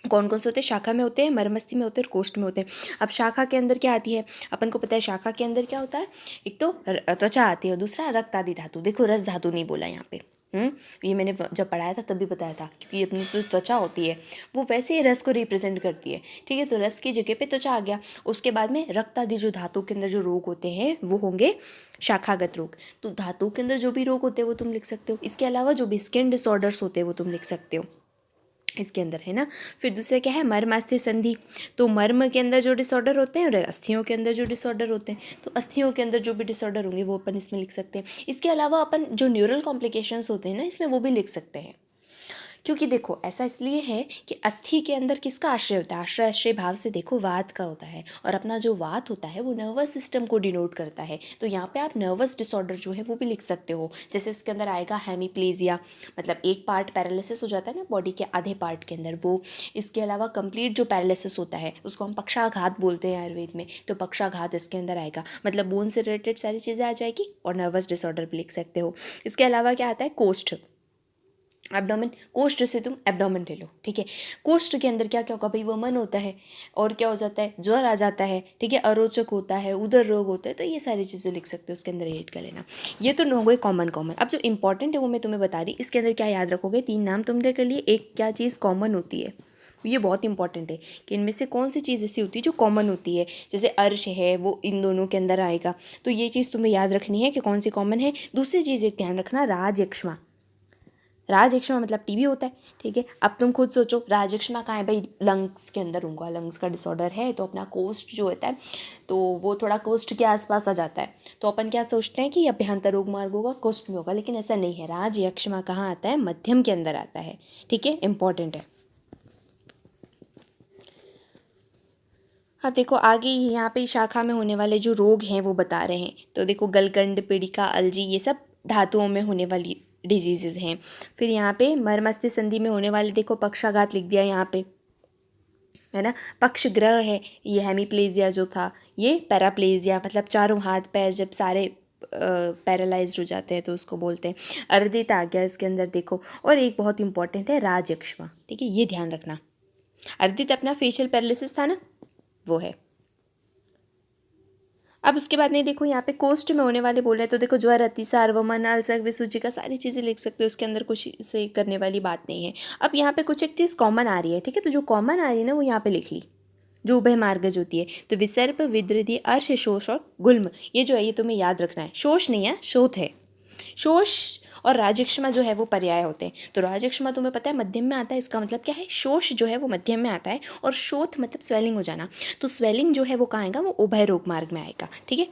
कौन कौन से होते हैं, शाखा में होते हैं, मर्मस्थी में होते हैं और कोष्ठ में होते हैं। अब शाखा के अंदर क्या आती है, अपन को पता है शाखा के अंदर क्या होता है, एक तो त्वचा आती है और दूसरा रक्त आदि धातु, देखो रस धातु नहीं बोला यहाँ पे, ये मैंने जब पढ़ाया था तब भी बताया था, क्योंकि अपनी जो त्वचा होती है वो वैसे ही रस को रिप्रेजेंट करती है। ठीक है, तो रस की जगह पे त्वचा आ गया। उसके बाद में रक्त आदि जो धातु के अंदर जो रोग होते हैं वो होंगे शाखागत रोग। तो धातु के अंदर जो भी रोग होते हैं वो तुम लिख सकते हो। इसके अलावा जो भी स्किन डिसऑर्डर्स होते हैं वो तुम लिख सकते हो इसके अंदर, है ना। फिर दूसरा क्या है, मर्म अस्थि संधि। तो मर्म के अंदर जो डिसऑर्डर होते हैं और अस्थियों के अंदर जो डिसऑर्डर होते हैं, तो अस्थियों के अंदर जो भी डिसऑर्डर होंगे वो अपन इसमें लिख सकते हैं। इसके अलावा अपन जो न्यूरल कॉम्प्लिकेशंस होते हैं ना इसमें वो भी लिख सकते हैं। क्योंकि देखो ऐसा इसलिए है कि अस्थि के अंदर किसका आश्रय होता है, आश्रय आश्रय भाव से देखो वात का होता है, और अपना जो वात होता है वो नर्वस सिस्टम को डिनोट करता है। तो यहाँ पे आप नर्वस डिसऑर्डर जो है वो भी लिख सकते हो। जैसे इसके अंदर आएगा हेमीप्लेजिया, मतलब एक पार्ट पैरालिसिस हो जाता है ना बॉडी के आधे पार्ट के अंदर, वो। इसके अलावा कंप्लीट जो पैरालिसिस होता है उसको हम पक्षाघात बोलते हैं आयुर्वेद में, तो पक्षाघात इसके अंदर आएगा, मतलब बोन से रिलेटेड सारी चीज़ें आ जाएगी, और नर्वस डिसऑर्डर भी लिख सकते हो। इसके अलावा क्या आता है, कोष्ठ, एब्डोमेन, कोष्ठ से तुम एब्डोमेन ले लो। ठीक है, कोष्ठ के अंदर क्या क्या होगा भाई, वमन होता है, और क्या हो जाता है, ज्वर आ जाता है। ठीक है, अरोचक होता है, उदर रोग होता है, तो ये सारी चीज़ें लिख सकते हो उसके अंदर, ऐड कर लेना। ये तो हो गए कॉमन कॉमन। अब जो इंपॉर्टेंट है वो मैं तुम्हें बता दी। इसके अंदर क्या याद रखोगे, 3 नाम तुमने कर लिए, एक क्या चीज़ कॉमन होती है, ये बहुत इंपॉर्टेंट है कि इनमें से कौन सी चीज़ ऐसी होती है जो कॉमन होती है। जैसे अर्श है वो इन दोनों के अंदर आएगा, तो ये चीज़ तुम्हें याद रखनी है कि कौन सी कॉमन है। दूसरी चीज़ एक ध्यान रखना, राजयक्ष्मा। राजयक्ष्मा मतलब टीबी होता है। ठीक है, अब तुम खुद सोचो राजयक्ष्मा कहाँ है भाई, लंग्स के अंदर होगा, लंग्स का डिसऑर्डर है, तो अपना कोष्ठ जो होता है तो वो थोड़ा कोष्ठ के आसपास आ जाता है। तो अपन क्या सोचते हैं कि अभ्यंतर रोग मार्ग होगा, कोष्ठ में होगा, लेकिन ऐसा नहीं है। राजयक्ष्मा कहाँ आता है, मध्यम के अंदर आता है। ठीक है, इंपॉर्टेंट है। अब देखो आगे यहाँ पे शाखा में होने वाले जो रोग हैं वो बता रहे हैं। तो देखो गलगंड, पीड़िका, अलजी, ये सब धातुओं में होने वाली डिजीजेज हैं। फिर यहाँ पे मर्मस्थ संधि में होने वाले देखो पक्षाघात लिख दिया यहाँ पे, है ना। पक्षग्रह है, ये हेमीप्लेजिया जो था, ये पैराप्लेजिया, मतलब चारों हाथ पैर जब सारे पैरालाइज्ड हो जाते हैं तो उसको बोलते हैं। अर्दित आ गया इसके अंदर देखो। और एक बहुत इंपॉर्टेंट है राजयक्ष्मा। ठीक है, ये ध्यान रखना। अर्दित अपना फेशियल पैरालिसिस था ना, वो है। अब उसके बाद में देखो यहाँ पे कोष्ठ में होने वाले बोल रहे हैं, तो देखो ज्वर, अतिसार, वमन, अल्सर, विसूचिका, सारी चीज़ें लिख सकते हो। उसके अंदर कुछ से करने वाली बात नहीं है। अब यहाँ पे कुछ एक चीज़ कॉमन आ रही है। ठीक है, तो जो कॉमन आ रही है ना वो यहाँ पे लिख ली, जो उभय मार्गज होती है। तो विसर्प, विद्रधि, अर्श, शोष और गुल्म, ये जो है ये तुम्हें याद रखना है। शोष नहीं है, शोथ है। शोष और राजयक्ष्मा जो है वो पर्याय होते हैं। तो राजयक्ष्मा तुम्हें पता है मध्यम में आता है, इसका मतलब क्या है, शोष जो है वो मध्यम में आता है, और शोथ मतलब स्वेलिंग हो जाना। तो स्वेलिंग जो है वो कहाँ आएगा, वो उभय रोग मार्ग में आएगा। ठीक है,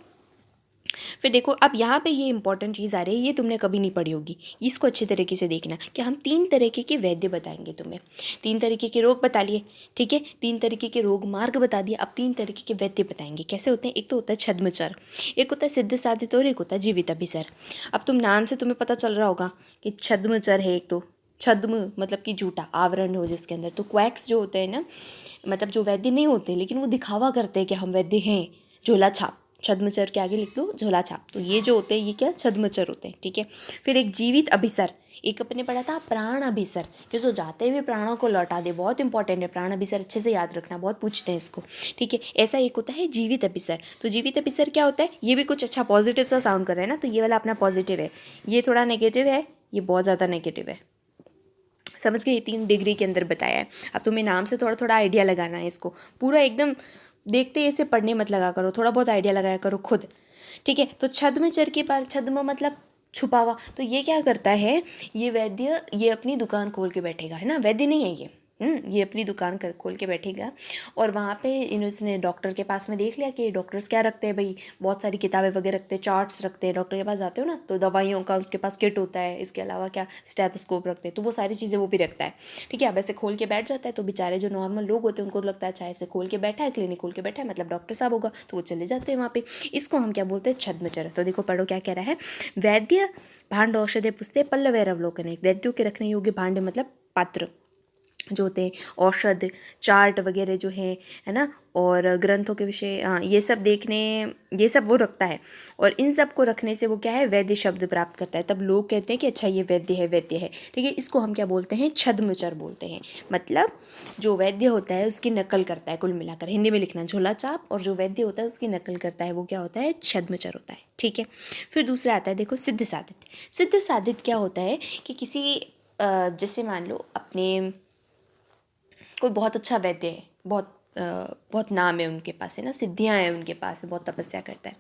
फिर देखो अब यहाँ पे ये इंपॉर्टेंट चीज़ आ रही है, ये तुमने कभी नहीं पढ़ी होगी, इसको अच्छे तरीके से देखना कि हम 3 तरीके के वैद्य बताएंगे तुम्हें। 3 तरीके के रोग बता लिए। ठीक है, 3 तरीके के रोग मार्ग बता दिए, अब 3 तरीके के वैद्य बताएंगे। कैसे होते हैं, एक तो होता है छद्मचर, एक होता है सिद्ध साधित, और एक होता है जीवित अभिसर। अब तुम नाम से तुम्हें पता चल रहा होगा कि छद्मचर है एक, तो छद्म मतलब कि झूठा आवरण हो जिसके अंदर। तो क्वैक्स जो होते हैं ना, मतलब जो वैद्य नहीं होते लेकिन वो दिखावा करते हैं कि हम वैद्य हैं, झोला छाप, छद्मचर के आगे लिख दो झोला छाप। तो ये जो होते हैं ये क्या, छद्मचर होते हैं। ठीक है, फिर एक जीवित अभिसर, एक अपने पढ़ा था प्राण अभिसर, कि जो जाते हुए प्राणों को लौटा दे, बहुत इंपॉर्टेंट है प्राण अभिसर, अच्छे से याद रखना, बहुत पूछते हैं इसको। ठीक है, ऐसा एक होता है जीवित अभिसर। तो जीवित अभिसर क्या होता है, ये भी कुछ अच्छा पॉजिटिव सा साउंड कर रहा है ना, तो ये वाला अपना पॉजिटिव है, ये थोड़ा नेगेटिव है, ये बहुत ज़्यादा नेगेटिव है। समझ गए, 3 डिग्री के अंदर बताया है। अब तुम्हें नाम से थोड़ा थोड़ा आइडिया लगाना है, इसको पूरा एकदम देखते ऐसे पढ़ने मत लगा करो, थोड़ा बहुत आइडिया लगाया करो खुद। ठीक है, तो छद्मचर के पास, छद्म मतलब छुपा हुआ, तो ये क्या करता है, ये वैद्य ये अपनी दुकान खोल के बैठेगा, है ना, वैद्य नहीं है ये अपनी दुकान कर खोल के बैठेगा, और वहाँ पे इन्होंने डॉक्टर के पास में देख लिया कि डॉक्टर्स क्या रखते हैं भाई, बहुत सारी किताबें वगैरह रखते हैं, चार्ट्स रखते हैं। डॉक्टर के पास जाते हो ना तो दवाइयों का उसके पास किट होता है, इसके अलावा क्या स्टेथोस्कोप रखते हैं, तो वो सारी चीज़ें वो भी रखता है। ठीक है, अब ऐसे खोल के बैठ जाता है, तो बेचारे जो नॉर्मल लोग होते हैं उनको लगता है अच्छा ऐसे खोल के बैठा है, क्लिनिक खोल के बैठा है मतलब डॉक्टर साहब होगा, तो वो चले जाते हैं वहाँ पे। इसको हम क्या बोलते हैं, छद्मचर। तो देखो पढ़ो क्या कह रहा है, वैद्य भांड औषधे पुस्ते पल्लवैर अवलोकन, वैद्यों के रखने योग्य भांड मतलब पात्र, जो होते हैं औषध चार्ट वगैरह जो है ना, और ग्रंथों के विषय, हाँ ये सब देखने, ये सब वो रखता है। और इन सब को रखने से वो क्या है, वैद्य शब्द प्राप्त करता है। तब लोग कहते हैं कि अच्छा ये वैद्य है, वैद्य है। ठीक है, इसको हम क्या बोलते हैं, छद्मचर बोलते हैं। मतलब जो वैद्य होता है उसकी नकल करता है, कुल मिलाकर हिंदी में लिखना झोला छाप, और जो वैद्य होता है उसकी नकल करता है वो क्या होता है, छद्मचर होता है। ठीक है, फिर दूसरा आता है देखो सिद्ध साधित। सिद्ध साधित क्या होता है कि किसी जैसे मान लो अपने कोई बहुत अच्छा वैद्य है, बहुत नाम है उनके पास, है ना, सिद्धियां हैं उनके पास में, बहुत तपस्या करता है।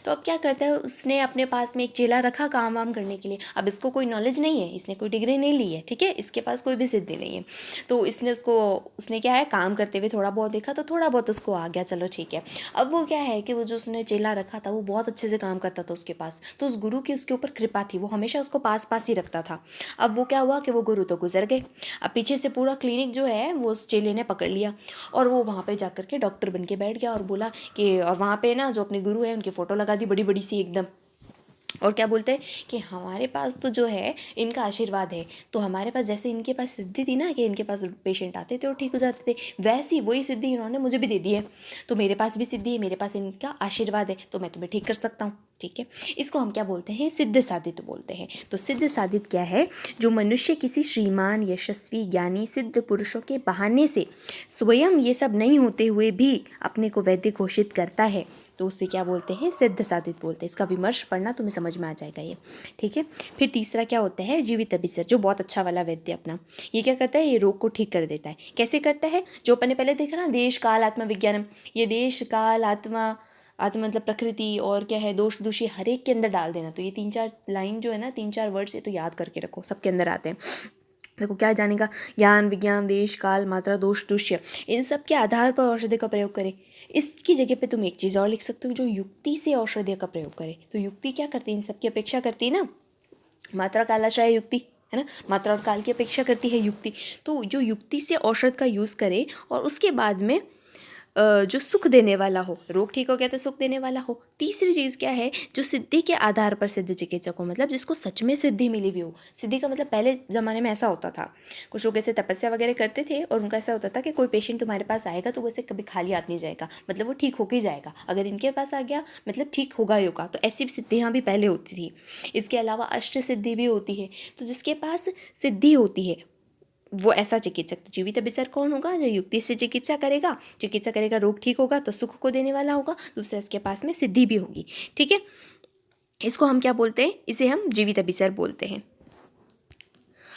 तो अब क्या करता है, उसने अपने पास में एक चेला रखा काम वाम करने के लिए। अब इसको कोई नॉलेज नहीं है, इसने कोई डिग्री नहीं ली है, ठीक है, इसके पास कोई भी सिद्धि नहीं है। तो उसने क्या है, काम करते हुए थोड़ा बहुत देखा तो थोड़ा बहुत उसको आ गया, चलो ठीक है। अब वो क्या है कि वो जो उसने चेला रखा था वो बहुत अच्छे से काम करता था उसके पास, तो उस गुरु की उसके ऊपर कृपा थी, वो हमेशा उसको पास पास ही रखता था। अब वो क्या हुआ कि वो गुरु तो गुजर गए। अब पीछे से पूरा क्लिनिक जो है वो उस चेले ने पकड़ लिया, और वो वहाँ पे जाकर के डॉक्टर बन के बैठ गया, और बोला कि, और वहाँ पे ना जो अपने गुरु है उनकी फ़ोटो लगा दी बड़ी बड़ी सी एकदम। और क्या बोलते हैं कि हमारे पास तो जो है इनका आशीर्वाद है, तो हमारे पास जैसे इनके पास सिद्धि थी ना कि इनके पास पेशेंट आते थे और ठीक हो जाते थे, वैसी वही सिद्धि इन्होंने मुझे भी दे दी है। तो मेरे पास भी सिद्धि है, मेरे पास इनका आशीर्वाद है, तो मैं तुम्हें ठीक कर सकता हूँ। ठीक है, इसको हम क्या बोलते हैं, सिद्ध साधित बोलते हैं। तो सिद्ध साधित क्या है, जो मनुष्य किसी श्रीमान यशस्वी ज्ञानी सिद्ध पुरुषों के बहाने से स्वयं ये सब नहीं होते हुए भी अपने को वैद्य घोषित करता है, तो उससे क्या बोलते हैं, सिद्ध साधित बोलते हैं। इसका विमर्श पढ़ना तुम्हें समझ में आ जाएगा ये। ठीक है, फिर तीसरा क्या होता है, जीवित अभिसर, जो बहुत अच्छा वाला वैद्य अपना, ये क्या करता है, ये रोग को ठीक कर देता है। कैसे करता है, जो अपन ने पहले देखा ना, देश काल आत्मा विज्ञानम, ये देश काल आत्मा, आत्मा मतलब प्रकृति, और क्या है, दोष दूषी, हर एक के अंदर डाल देना। तो ये 3-4 लाइन जो है ना, 3-4 वर्ड्स, ये तो याद करके रखो, सबके अंदर आते हैं। देखो क्या जानेगा, ज्ञान विज्ञान देश काल मात्रा दोष दृश्य, इन सब के आधार पर औषधि का प्रयोग करें। इसकी जगह पे तुम एक चीज़ और लिख सकते हो, जो युक्ति से औषधि का प्रयोग करे। तो युक्ति क्या करती है, इन सब की अपेक्षा करती है ना, मात्रा कालाशय युक्ति, है ना, मात्रा और काल की अपेक्षा करती है युक्ति। तो जो युक्ति से औषध का यूज़ करे, और उसके बाद में जो सुख देने वाला हो, रोग ठीक हो गया तो सुख देने वाला हो। तीसरी चीज़ क्या है, जो सिद्धि के आधार पर सिद्ध चिकित्सक हो, मतलब जिसको सच में सिद्धि मिली भी हो। सिद्धि का मतलब पहले ज़माने में ऐसा होता था, कुछ लोग ऐसे तपस्या वगैरह करते थे, और उनका ऐसा होता था कि कोई पेशेंट तुम्हारे पास आएगा तो वैसे कभी खाली हाथ नहीं जाएगा, मतलब वो ठीक होके ही जाएगा। अगर इनके पास आ गया मतलब ठीक होगा ही होगा। तो ऐसी सिद्धियाँ भी पहले होती थी। इसके अलावा अष्ट सिद्धि भी होती है। तो जिसके पास सिद्धि होती है वो ऐसा चिकित्सक, तो जीवित अभिसर कौन होगा, जो युक्ति से चिकित्सा करेगा, रोग ठीक होगा तो सुख को देने वाला होगा, दूसरा इसके पास में सिद्धि भी होगी। ठीक है, इसको हम क्या बोलते हैं, इसे हम जीवित अभिसर बोलते हैं।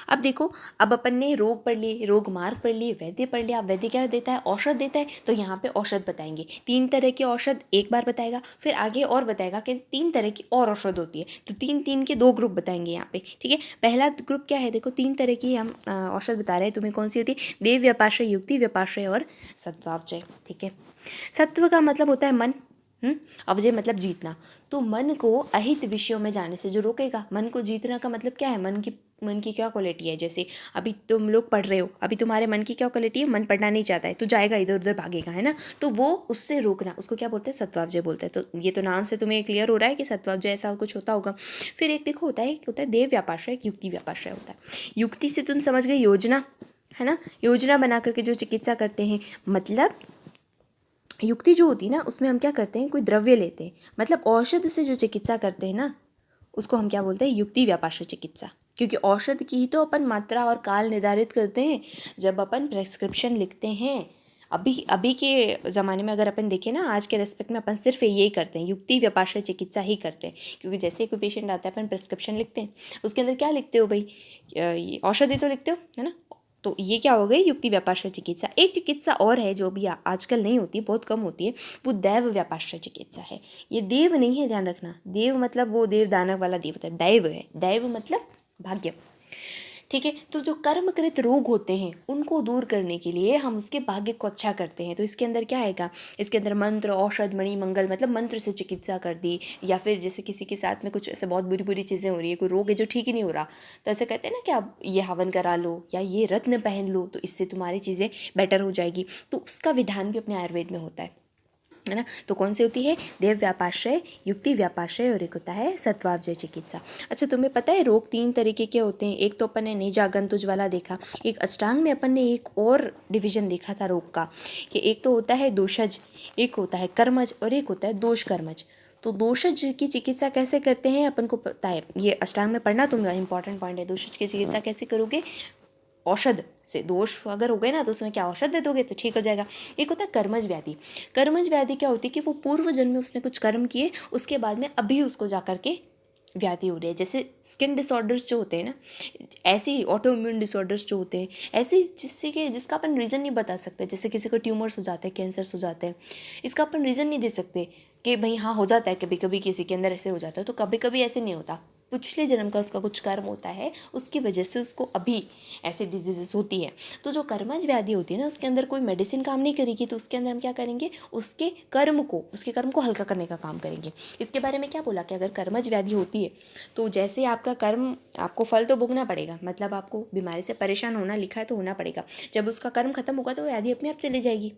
अब देखो, अब अपन ने रोग पढ़ लिए, रोग मार्ग पढ़ लिए, वैद्य पढ़ लिया। अब वैद्य क्या देता है, औषध देता है। तो यहाँ पे औषध बताएंगे, 3 तरह के औषध एक बार बताएगा, फिर आगे और बताएगा कि 3 तरह की और औषध होती है। तो 3-3 के 2 ग्रुप बताएंगे यहाँ पे। ठीक है, पहला ग्रुप क्या है, देखो 3 तरह की हम औषध बता रहे हैं तुम्हें, कौन सी होती है, देव व्यपाश्रय, युक्ति व्यपाश्रय और सत्वावचय। ठीक है, सत्व का मतलब होता है मन, अवजय मतलब जीतना। तो मन को अहित विषयों में जाने से जो रोकेगा। मन को जीतना का मतलब क्या है, मन की क्या क्वालिटी है, जैसे अभी तुम लोग पढ़ रहे हो, अभी तुम्हारे मन की क्या क्वालिटी है, मन पढ़ना नहीं चाहता है, तो जाएगा इधर उधर भागेगा, है ना। तो वो उससे रोकना, उसको क्या बोलते हैं, सत्वावजय बोलते हैं। तो ये तो नाम से तुम्हें क्लियर हो रहा है कि सत्वावजय ऐसा कुछ होता होगा। फिर एक देखो होता है देव व्यापाश्रय, एक युक्ति व्यापाश्रय होता है। युक्ति से तुम समझ गए योजना, है ना, योजना बना करके जो चिकित्सा करते हैं। मतलब युक्ति जो होती है ना, उसमें हम क्या करते हैं, कोई द्रव्य लेते हैं, मतलब औषध से जो चिकित्सा करते हैं ना, उसको हम क्या बोलते हैं, युक्ति व्यापाश्रय चिकित्सा। क्योंकि औषध की ही तो अपन मात्रा और काल निर्धारित करते हैं जब अपन प्रेस्क्रिप्शन लिखते हैं। अभी अभी के ज़माने में अगर अपन देखें ना, आज के रेस्पेक्ट में अपन सिर्फ यही करते हैं, युक्ति व्यापाश्रय चिकित्सा ही करते हैं। क्योंकि जैसे कोई पेशेंट आता है, अपन प्रेस्क्रिप्शन लिखते हैं, उसके अंदर क्या लिखते हो भाई, ये औषधि तो लिखते हो, है ना। तो ये क्या हो गई, युक्ति व्यापाश्रय चिकित्सा। एक चिकित्सा और है जो भी आजकल नहीं होती, बहुत कम होती है, वो दैव व्यापाश्रय चिकित्सा है। ये देव नहीं है, ध्यान रखना, देव मतलब वो देव दानव वाला देव होता है, दैव है, दैव मतलब भाग्य। ठीक है, तो जो कर्मकृत रोग होते हैं उनको दूर करने के लिए हम उसके भाग्य को अच्छा करते हैं। तो इसके अंदर क्या आएगा, इसके अंदर मंत्र, औषध, मणि, मंगल, मतलब मंत्र से चिकित्सा कर दी, या फिर जैसे किसी के साथ में कुछ ऐसे बहुत बुरी बुरी चीज़ें हो रही है, कोई रोग है जो ठीक ही नहीं हो रहा, तो ऐसे कहते हैं ना कि आप ये हवन करा लो या ये रत्न पहन लो, तो इससे तुम्हारी चीज़ें बेटर हो जाएगी। तो उसका विधान भी अपने आयुर्वेद में होता है। है ना। तो कौन सी होती है, देव व्यापाश्रय, युक्ति व्यापाश्रय, और एक होता है सत्वावजय चिकित्सा। अच्छा, तुम्हें पता है रोग 3 तरीके के होते हैं। एक तो अपन ने निजागंतुज वाला देखा, एक अष्टांग में अपन ने एक और डिवीजन देखा था रोग का, कि एक तो होता है दोषज, एक होता है कर्मज, और एक होता है दोष कर्मज। तो दोषज की चिकित्सा कैसे करते हैं अपन को पता है, ये अष्टांग में पढ़ना तुम, इंपॉर्टेंट पॉइंट है। दोषज की चिकित्सा कैसे करोगे, औषध से। दोष अगर हो गए ना तो उसमें क्या औषध दे दोगे तो ठीक हो जाएगा। एक होता है कर्मज व्याधि। कर्मज व्याधि क्या होती है कि वो पूर्व जन्म में उसने कुछ कर्म किए, उसके बाद में अभी उसको जा करके व्याधि हो रही है। जैसे स्किन डिसऑर्डर्स जो होते हैं ना, ऐसी ऑटो इम्यून डिसऑर्डर्स जो होते हैं, ऐसे जिसका अपन रीज़न नहीं बता सकते। जैसे किसी को ट्यूमर्स हो जाते हैं, कैंसर्स हो जाते हैं, इसका अपन रीज़न नहीं दे सकते कि भाई हाँ हो जाता है, कभी कभी किसी के अंदर ऐसे हो जाता है, तो कभी कभी ऐसे नहीं होता। पिछले जन्म का उसका कुछ कर्म होता है, उसकी वजह से उसको अभी ऐसी डिजीजेस होती है। तो जो कर्मज व्याधि होती है ना, उसके अंदर कोई मेडिसिन काम नहीं करेगी, तो उसके अंदर हम क्या करेंगे, उसके कर्म को हल्का करने का काम करेंगे। इसके बारे में क्या बोला कि अगर कर्मज व्याधि होती है तो जैसे आपका कर्म, आपको फल तो भोगना पड़ेगा, मतलब आपको बीमारी से परेशान होना लिखा है तो होना पड़ेगा। जब उसका कर्म खत्म होगा तो व्याधि अपने आप चली जाएगी।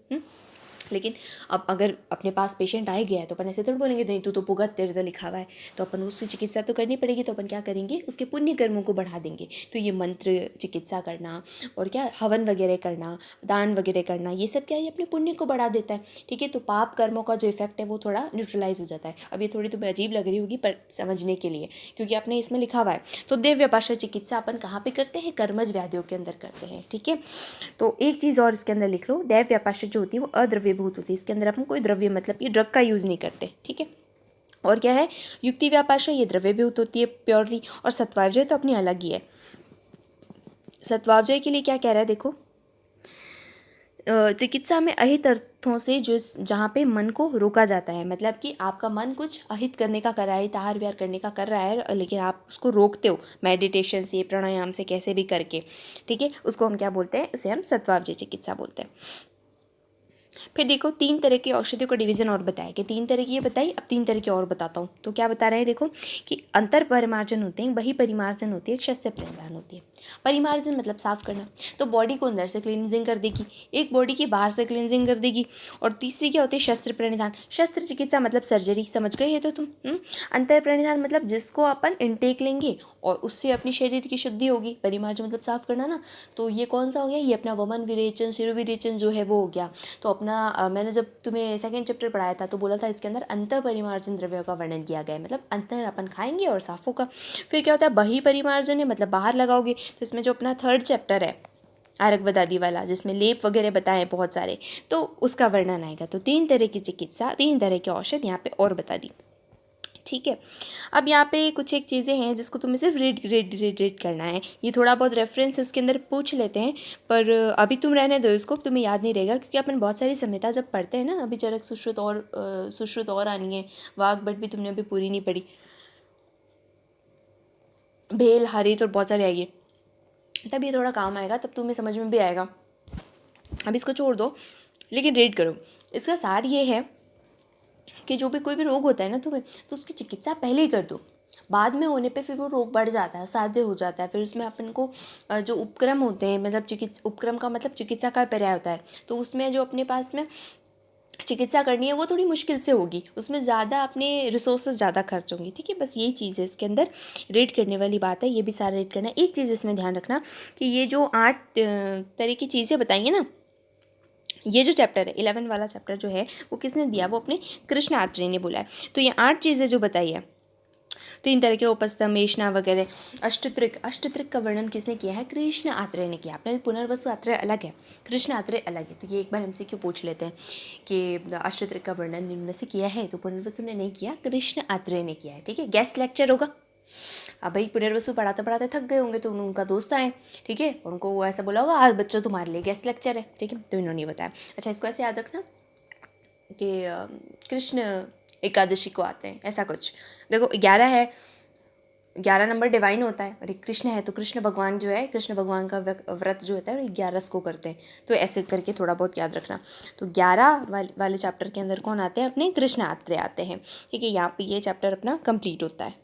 लेकिन अब अगर अपने पास पेशेंट आ गया है तो अपन ऐसे थोड़ी बोलेंगे नहीं तू तो भुगत, तेरे तो लिखा हुआ है, तो अपन उसकी चिकित्सा तो करनी पड़ेगी। तो अपन क्या करेंगे, उसके पुण्य कर्मों को बढ़ा देंगे। तो ये मंत्र चिकित्सा करना और क्या हवन वगैरह करना, दान वगैरह करना, ये सब क्या है, अपने पुण्य को बढ़ा देता है। ठीक है, तो पाप कर्मों का जो इफेक्ट है वो थोड़ा न्यूट्रलाइज हो जाता है। अब ये थोड़ी तुम्हें अजीब लग रही होगी पर समझने के लिए, क्योंकि आपने इसमें लिखा हुआ है। तो देव व्यापाश्रय चिकित्सा अपन कहाँ पे करते हैं, कर्मज व्याधियों के अंदर करते हैं। ठीक है, तो एक चीज़ और इसके अंदर लिख लो, दैव व्यापाश्रय जो होती है वो अद्रव्यभूत होती है। इसके अंदर अपन कोई द्रव्य, मतलब ये ड्रग का यूज़ नहीं करते। ठीक है, और क्या है, युक्ति व्यापाश्रय, ये द्रव्यभूत होती है प्योरली, और सत्वावजय तो अपनी अलग ही है। सत्वावजय के लिए क्या कह रहा है देखो, चिकित्सा में अहित अर्थों से जो जहाँ पे मन को रोका जाता है, मतलब कि आपका मन कुछ अहित करने का कर रहा है, आहार विहार करने का कर रहा है, लेकिन आप उसको रोकते हो मेडिटेशन से, प्राणायाम से, कैसे भी करके। ठीक है, उसको हम क्या बोलते हैं, उसे हम सत्वावजय चिकित्सा बोलते हैं। फिर देखो 3 तरह की औषधियों का डिवीजन और बताया, कि 3 तरह की ये बताई, अब 3 तरह की और बताता हूँ। तो क्या बता रहे हैं देखो, कि अंतर परिमार्जन होते हैं, बही परिमार्जन होती है, एक शस्त्र परिधान होती है। परिमार्जन मतलब साफ करना, तो बॉडी को अंदर से क्लींजिंग कर देगी, एक बॉडी की बाहर से क्लींजिंग कर देगी। और तीसरी क्या होती है, शस्त्र प्रणिधान। शस्त्र चिकित्सा मतलब सर्जरी, समझ गए ये तो तुम। अंतर प्रणिधान मतलब जिसको अपन इनटेक लेंगे और उससे अपनी शरीर की शुद्धि होगी। परिमार्जन मतलब साफ करना ना, तो ये कौन सा हो गया, ये अपना वमन विरेचन, शिरोविरेचन जो है वो हो गया। तो अपना मैंने जब तुम्हें सेकंड चैप्टर पढ़ाया था तो बोला था इसके अंदर अंतर परिमार्जन द्रव्यों का वर्णन किया गया है, मतलब अंतर अपन खाएंगे और साफ होगा। फिर क्या होता है, बही परिमार्जन है, मतलब बाहर लगाओगे। तो इसमें जो अपना थर्ड चैप्टर है आरक वाला, जिसमें लेप वगैरह बताए हैं बहुत सारे, तो उसका वर्णन आएगा। तो 3 तरह की चिकित्सा, 3 तरह के औषध यहाँ पे और बता दी। ठीक है, अब यहाँ पे कुछ एक चीज़ें हैं जिसको तुम्हें सिर्फ रीड करना है। ये थोड़ा बहुत रेफरेंस इसके अंदर पूछ लेते हैं, पर अभी तुम रहने दो इसको, तुम्हें याद नहीं रहेगा, क्योंकि अपन बहुत सारी संहिता जब पढ़ते हैं ना, अभी चरक सुश्रुत और आनी है, वाग बट भी तुमने अभी पूरी नहीं पढ़ी, भेल हरित और बहुत सारे आएगी, तब ये थोड़ा काम आएगा, तब तुम्हें समझ में भी आएगा। अब इसको छोड़ दो, लेकिन रीड करो। इसका सार ये है कि जो भी कोई भी रोग होता है ना तुम्हें, तो उसकी चिकित्सा पहले ही कर दो। बाद में होने पे फिर वो रोग बढ़ जाता है, साध्य हो जाता है। फिर उसमें अपन को जो उपक्रम होते हैं, मतलब उपक्रम का मतलब चिकित्सा का पर्याय होता है, तो उसमें जो अपने पास में चिकित्सा करनी है वो थोड़ी मुश्किल से होगी, उसमें ज़्यादा अपने रिसोर्सेज ज़्यादा खर्च होंगे। ठीक है, बस यही चीज़ है इसके अंदर रेड करने वाली बात है, ये भी सारा रेड करना है। एक चीज़ इसमें ध्यान रखना कि ये जो 8 तरह की चीज़ें बताइए ना, ये जो चैप्टर है 11 वाला चैप्टर जो है वो किसने दिया, वो अपने कृष्ण आत्रेय ने बोला है। तो ये 8 चीज़ें जो बताई है, 3 तरह के उपस्थम, एषणा वगैरह, अष्टत्रिक का वर्णन किसने किया है, कृष्ण आत्रेय ने किया। अपने पुनर्वसु आत्रेय अलग है, कृष्ण आत्रेय अलग है। तो ये एक बार हमसे क्यों पूछ लेते हैं कि अष्टत्रिक का वर्णन इनमें से किया है, तो पुनर्वसु ने नहीं किया, कृष्ण आत्रेय ने किया है। ठीक है, गेस्ट लेक्चर होगा। अब भाई पुनर्वसु पढ़ाते पढ़ाते थक गए होंगे, तो उनका दोस्त आए, ठीक है, उनको वो ऐसा बोला होगा आज बच्चों तुम्हारे लिए गेस्ट लेक्चर है। ठीक है, तो इन्होंने बताया। अच्छा, इसको ऐसे याद रखना कि कृष्ण एकादशी को आते हैं, ऐसा कुछ। देखो 11 है, 11 नंबर डिवाइन होता है, और एक कृष्ण है, तो कृष्ण भगवान जो है, कृष्ण भगवान का व्रत जो होता है वो 11 को करते हैं। तो ऐसे करके थोड़ा बहुत याद रखना। तो 11 वाले चैप्टर के अंदर कौन आते हैं, अपने कृष्ण आत्रेय आते हैं। ठीक है, यहाँ पे ये चैप्टर अपना कंप्लीट होता है।